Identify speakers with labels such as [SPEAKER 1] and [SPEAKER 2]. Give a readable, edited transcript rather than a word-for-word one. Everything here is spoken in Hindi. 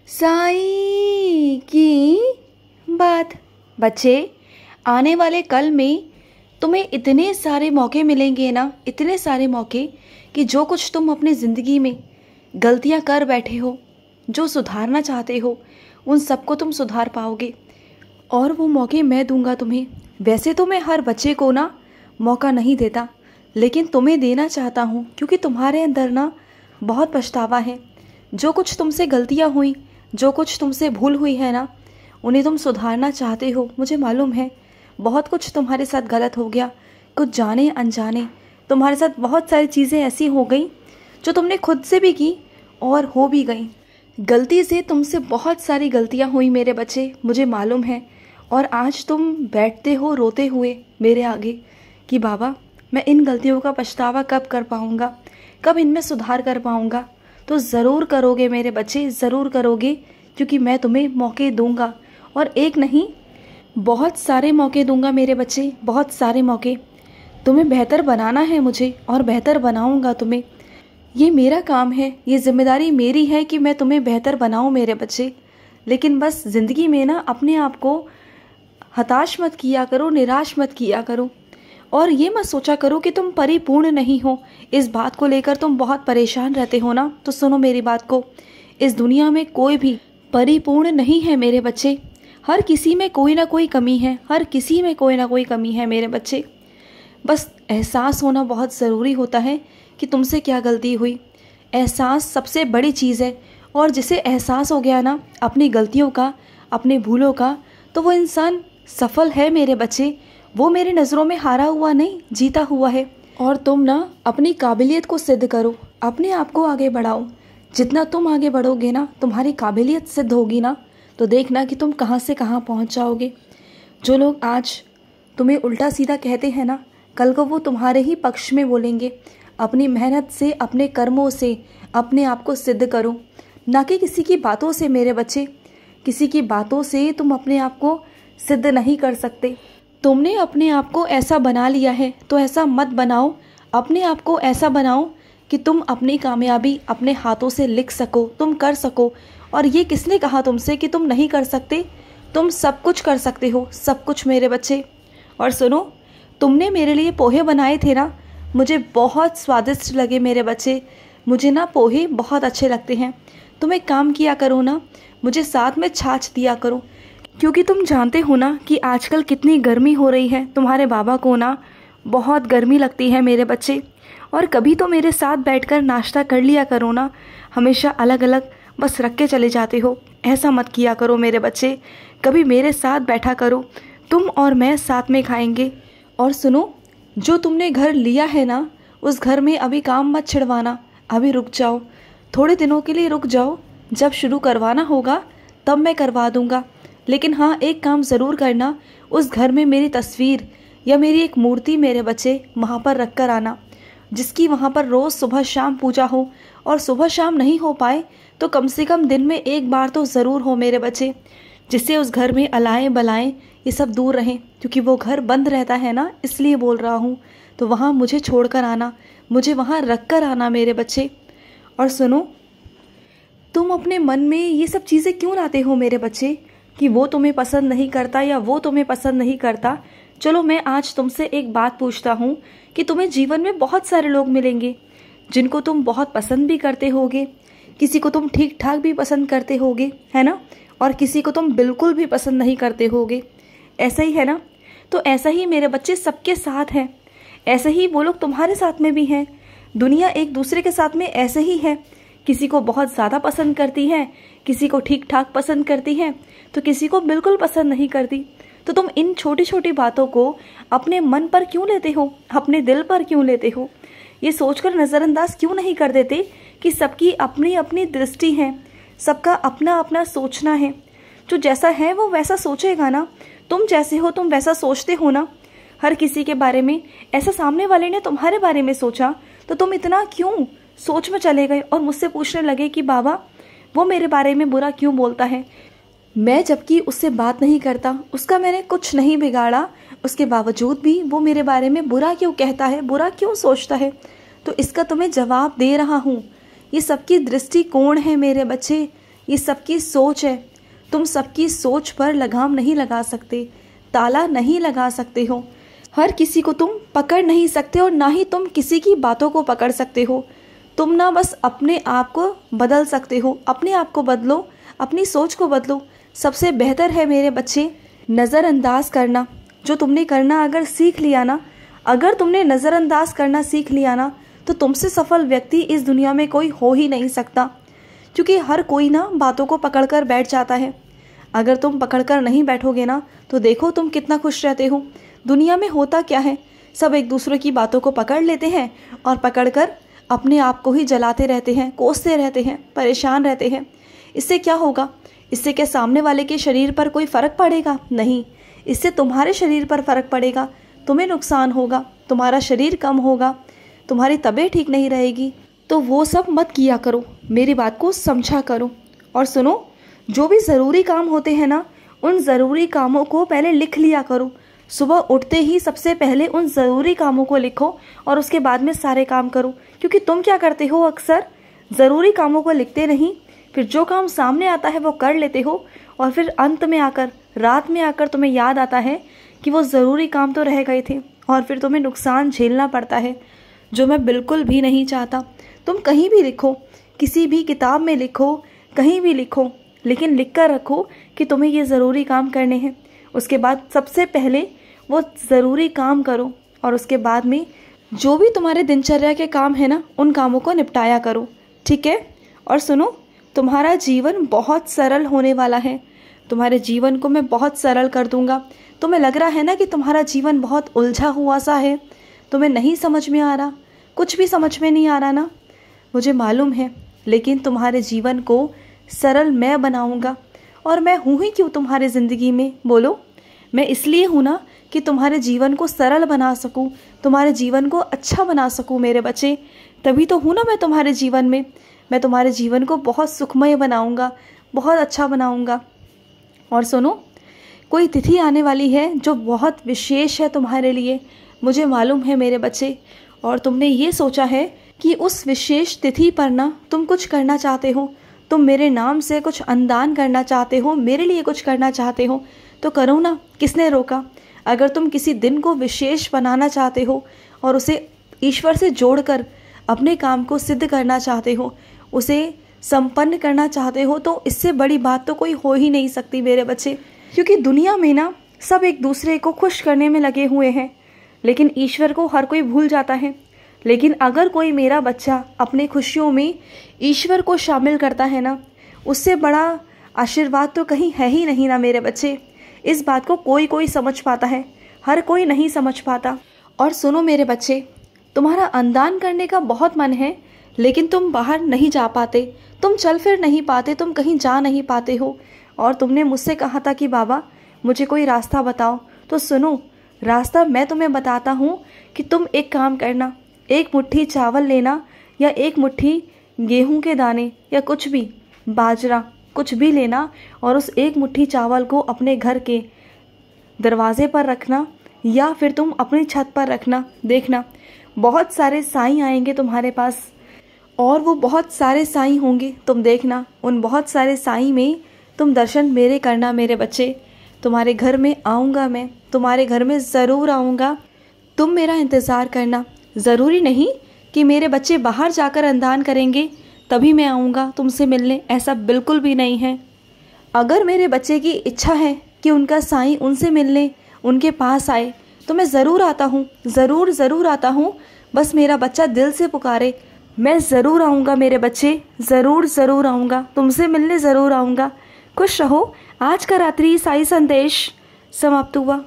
[SPEAKER 1] साईं की बात। बच्चे, आने वाले कल में तुम्हें इतने सारे मौके मिलेंगे ना, इतने सारे मौके कि जो कुछ तुम अपनी ज़िंदगी में गलतियां कर बैठे हो, जो सुधारना चाहते हो, उन सबको तुम सुधार पाओगे। और वो मौके मैं दूंगा तुम्हें। वैसे तो मैं हर बच्चे को ना मौका नहीं देता, लेकिन तुम्हें देना चाहता हूँ क्योंकि तुम्हारे अंदर ना बहुत पछतावा है। जो कुछ तुमसे गलतियाँ हुई, जो कुछ तुमसे भूल हुई है ना, उन्हें तुम सुधारना चाहते हो। मुझे मालूम है बहुत कुछ तुम्हारे साथ गलत हो गया, कुछ जाने अनजाने तुम्हारे साथ बहुत सारी चीज़ें ऐसी हो गई जो तुमने खुद से भी की और हो भी गई। गलती से तुमसे बहुत सारी गलतियाँ हुई मेरे बच्चे, मुझे मालूम है। और आज तुम बैठते हो रोते हुए मेरे आगे कि बाबा मैं इन गलतियों का पछतावा कब कर पाऊँगा, कब इनमें सुधार कर पाऊँगा। तो ज़रूर करोगे मेरे बच्चे, ज़रूर करोगे, क्योंकि मैं तुम्हें मौके दूंगा। और एक नहीं, बहुत सारे मौके दूंगा मेरे बच्चे, बहुत सारे मौके। तुम्हें बेहतर बनाना है मुझे, और बेहतर बनाऊंगा तुम्हें। ये मेरा काम है, ये जिम्मेदारी मेरी है कि मैं तुम्हें बेहतर बनाऊं मेरे बच्चे। लेकिन बस ज़िंदगी में ना अपने आप को हताश मत किया करो, निराश मत किया करो। और ये मत सोचा करो कि तुम परिपूर्ण नहीं हो। इस बात को लेकर तुम बहुत परेशान रहते हो ना, तो सुनो मेरी बात को। इस दुनिया में कोई भी परिपूर्ण नहीं है मेरे बच्चे। हर किसी में कोई ना कोई कमी है, हर किसी में कोई ना कोई कमी है मेरे बच्चे। बस एहसास होना बहुत ज़रूरी होता है कि तुमसे क्या गलती हुई। एहसास सबसे बड़ी चीज़ है। और जिसे एहसास हो गया ना अपनी गलतियों का, अपने भूलों का, तो वो इंसान सफल है मेरे बच्चे। वो मेरी नज़रों में हारा हुआ नहीं, जीता हुआ है। और तुम ना अपनी काबिलियत को सिद्ध करो, अपने आप को आगे बढ़ाओ। जितना तुम आगे बढ़ोगे ना, तुम्हारी काबिलियत सिद्ध होगी ना, तो देखना कि तुम कहाँ से कहाँ पहुँच जाओगे। जो लोग आज तुम्हें उल्टा सीधा कहते हैं ना, कल को वो तुम्हारे ही पक्ष में बोलेंगे। अपनी मेहनत से, अपने कर्मों से अपने आप को सिद्ध करो, ना कि किसी की बातों से मेरे बच्चे। किसी की बातों से तुम अपने आप को सिद्ध नहीं कर सकते। तुमने अपने आप को ऐसा बना लिया है तो ऐसा मत बनाओ। अपने आप को ऐसा बनाओ कि तुम अपनी कामयाबी अपने हाथों से लिख सको, तुम कर सको। और ये किसने कहा तुमसे कि तुम नहीं कर सकते? तुम सब कुछ कर सकते हो, सब कुछ मेरे बच्चे। और सुनो, तुमने मेरे लिए पोहे बनाए थे ना, मुझे बहुत स्वादिष्ट लगे मेरे बच्चे। मुझे ना पोहे बहुत अच्छे लगते हैं। तुम एक काम किया करो ना, मुझे साथ में छाछ दिया करो, क्योंकि तुम जानते हो ना कि आजकल कितनी गर्मी हो रही है। तुम्हारे बाबा को ना बहुत गर्मी लगती है मेरे बच्चे। और कभी तो मेरे साथ बैठकर नाश्ता कर लिया करो ना, हमेशा अलग अलग बस रख के चले जाते हो। ऐसा मत किया करो मेरे बच्चे, कभी मेरे साथ बैठा करो, तुम और मैं साथ में खाएंगे। और सुनो, जो तुमने घर लिया है ना, उस घर में अभी काम मत छिड़वाना, अभी रुक जाओ, थोड़े दिनों के लिए रुक जाओ। जब शुरू करवाना होगा तब मैं करवा दूंगा। लेकिन हाँ, एक काम ज़रूर करना, उस घर में मेरी तस्वीर या मेरी एक मूर्ति मेरे बच्चे वहाँ पर रख कर आना, जिसकी वहाँ पर रोज़ सुबह शाम पूजा हो। और सुबह शाम नहीं हो पाए तो कम से कम दिन में एक बार तो ज़रूर हो मेरे बच्चे, जिससे उस घर में अलाएँ बलाएँ ये सब दूर रहें। क्योंकि वो घर बंद रहता है ना, इसलिए बोल रहा हूँ। तो वहाँ मुझे छोड़ कर आना, मुझे वहाँ रख कर आना मेरे बच्चे। और सुनो, तुम अपने मन में ये सब चीज़ें क्यों लाते हो मेरे बच्चे कि वो तुम्हें पसंद नहीं करता या वो तुम्हें पसंद नहीं करता? चलो मैं आज तुमसे एक बात पूछता हूँ कि तुम्हें जीवन में बहुत सारे लोग मिलेंगे जिनको तुम बहुत पसंद भी करते होगे, किसी को तुम ठीक ठाक भी पसंद करते होगे, है ना? और किसी को तुम बिल्कुल भी पसंद नहीं करते होगे। ऐसा ही है ना? तो ऐसा ही मेरे बच्चे सबके साथ है, ऐसे ही वो लोग तुम्हारे साथ में भी हैं। दुनिया एक दूसरे के साथ में ऐसे ही है। किसी को बहुत ज़्यादा पसंद करती है, किसी को ठीक ठाक पसंद करती है, तो किसी को बिल्कुल पसंद नहीं करती। तो तुम इन छोटी छोटी बातों को अपने मन पर क्यों लेते हो, अपने दिल पर क्यों लेते हो? ये सोचकर नज़रअंदाज क्यों नहीं कर देते कि सबकी अपनी अपनी दृष्टि है, सबका अपना अपना सोचना है। जो जैसा है वो वैसा सोचेगा ना। तुम जैसे हो तुम वैसा सोचते हो ना हर किसी के बारे में। ऐसा सामने वाले ने तुम्हारे बारे में सोचा तो तुम इतना क्यों सोच में चले गए और मुझसे पूछने लगे कि बाबा वो मेरे बारे में बुरा क्यों बोलता है? मैं जबकि उससे बात नहीं करता, उसका मैंने कुछ नहीं बिगाड़ा, उसके बावजूद भी वो मेरे बारे में बुरा क्यों कहता है, बुरा क्यों सोचता है? तो इसका तुम्हें जवाब दे रहा हूँ। ये सबकी दृष्टिकोण है मेरे बच्चे, ये सबकी सोच है। तुम सबकी सोच पर लगाम नहीं लगा सकते, ताला नहीं लगा सकते हो। हर किसी को तुम पकड़ नहीं सकते और ना ही तुम किसी की बातों को पकड़ सकते हो। तुम ना बस अपने आप को बदल सकते हो। अपने आप को बदलो, अपनी सोच को बदलो। सबसे बेहतर है मेरे बच्चे नज़रअंदाज करना। जो तुमने करना अगर सीख लिया ना, अगर तुमने नज़रअंदाज करना सीख लिया ना, तो तुमसे सफल व्यक्ति इस दुनिया में कोई हो ही नहीं सकता। क्योंकि हर कोई ना बातों को पकड़कर बैठ जाता है। अगर तुम पकड़कर नहीं बैठोगे ना, तो देखो तुम कितना खुश रहते हो। दुनिया में होता क्या है, सब एक दूसरे की बातों को पकड़ लेते हैं और पकड़कर अपने आप को ही जलाते रहते हैं, कोसते रहते हैं, परेशान रहते हैं। इससे क्या होगा? इससे क्या सामने वाले के शरीर पर कोई फ़र्क पड़ेगा? नहीं, इससे तुम्हारे शरीर पर फ़र्क पड़ेगा। तुम्हें नुकसान होगा, तुम्हारा शरीर कम होगा, तुम्हारी तबीयत ठीक नहीं रहेगी। तो वो सब मत किया करो, मेरी बात को समझा करो। और सुनो, जो भी ज़रूरी काम होते हैं ना, उन ज़रूरी कामों को पहले लिख लिया करो। सुबह उठते ही सबसे पहले उन ज़रूरी कामों को लिखो और उसके बाद में सारे काम करो। क्योंकि तुम क्या करते हो, अक्सर ज़रूरी कामों को लिखते नहीं, फिर जो काम सामने आता है वो कर लेते हो और फिर अंत में आकर, रात में आकर तुम्हें याद आता है कि वो ज़रूरी काम तो रह गए थे और फिर तुम्हें नुकसान झेलना पड़ता है, जो मैं बिल्कुल भी नहीं चाहता। तुम कहीं भी लिखो, किसी भी किताब में लिखो, कहीं भी लिखो, लेकिन लिख कर रखो कि तुम्हें ये ज़रूरी काम करने हैं। उसके बाद सबसे पहले वो ज़रूरी काम करो और उसके बाद में जो भी तुम्हारे दिनचर्या के काम है ना, उन कामों को निपटाया करो, ठीक है? और सुनो, तुम्हारा जीवन बहुत सरल होने वाला है। तुम्हारे जीवन को मैं बहुत सरल कर दूंगा। तुम्हें लग रहा है ना कि तुम्हारा जीवन बहुत उलझा हुआ सा है, तुम्हें नहीं समझ में आ रहा, कुछ भी समझ में नहीं आ रहा ना, मुझे मालूम है। लेकिन तुम्हारे जीवन को सरल मैं बनाऊंगा। और मैं हूँ ही क्यों तुम्हारी ज़िंदगी में, बोलो? मैं इसलिए हूँ ना कि तुम्हारे जीवन को सरल बना सकूँ, तुम्हारे जीवन को अच्छा बना सकूँ मेरे बच्चे। तभी तो हूँ ना मैं तुम्हारे जीवन में। मैं तुम्हारे जीवन को बहुत सुखमय बनाऊंगा, बहुत अच्छा बनाऊंगा। और सुनो, कोई तिथि आने वाली है जो बहुत विशेष है तुम्हारे लिए, मुझे मालूम है मेरे बच्चे। और तुमने ये सोचा है कि उस विशेष तिथि पर ना तुम कुछ करना चाहते हो, तुम मेरे नाम से कुछ अनुदान करना चाहते हो, मेरे लिए कुछ करना चाहते हो, तो करो ना, किसने रोका? अगर तुम किसी दिन को विशेष बनाना चाहते हो और उसे ईश्वर से जोड़कर अपने काम को सिद्ध करना चाहते हो, उसे संपन्न करना चाहते हो, तो इससे बड़ी बात तो कोई हो ही नहीं सकती मेरे बच्चे। क्योंकि दुनिया में ना सब एक दूसरे को खुश करने में लगे हुए हैं, लेकिन ईश्वर को हर कोई भूल जाता है। लेकिन अगर कोई मेरा बच्चा अपने खुशियों में ईश्वर को शामिल करता है ना, उससे बड़ा आशीर्वाद तो कहीं है ही नहीं ना मेरे बच्चे। इस बात को कोई कोई समझ पाता है, हर कोई नहीं समझ पाता। और सुनो मेरे बच्चे, तुम्हारा अनुदान करने का बहुत मन है, लेकिन तुम बाहर नहीं जा पाते, तुम चल फिर नहीं पाते, तुम कहीं जा नहीं पाते हो। और तुमने मुझसे कहा था कि बाबा मुझे कोई रास्ता बताओ। तो सुनो, रास्ता मैं तुम्हें बताता हूँ कि तुम एक काम करना, एक मुट्ठी चावल लेना या एक मुट्ठी गेहूं के दाने या कुछ भी, बाजरा कुछ भी लेना, और उस एक मुट्ठी चावल को अपने घर के दरवाजे पर रखना या फिर तुम अपनी छत पर रखना। देखना बहुत सारे साईं आएंगे तुम्हारे पास, और वो बहुत सारे साईं होंगे। तुम देखना उन बहुत सारे साईं में तुम दर्शन मेरे करना मेरे बच्चे। तुम्हारे घर में आऊँगा मैं, तुम्हारे घर में ज़रूर आऊँगा, तुम मेरा इंतज़ार करना। ज़रूरी नहीं कि मेरे बच्चे बाहर जाकर अनुदान करेंगे तभी मैं आऊँगा तुमसे मिलने, ऐसा बिल्कुल भी नहीं है। अगर मेरे बच्चे की इच्छा है कि उनका साईं उनसे मिलने उनके पास आए, तो मैं ज़रूर आता हूँ, ज़रूर आता हूँ। बस मेरा बच्चा दिल से पुकारे, मैं ज़रूर आऊँगा मेरे बच्चे, ज़रूर आऊँगा, तुमसे मिलने ज़रूर आऊँगा। खुश रहो। आज का रात्रि साई संदेश समाप्त हुआ।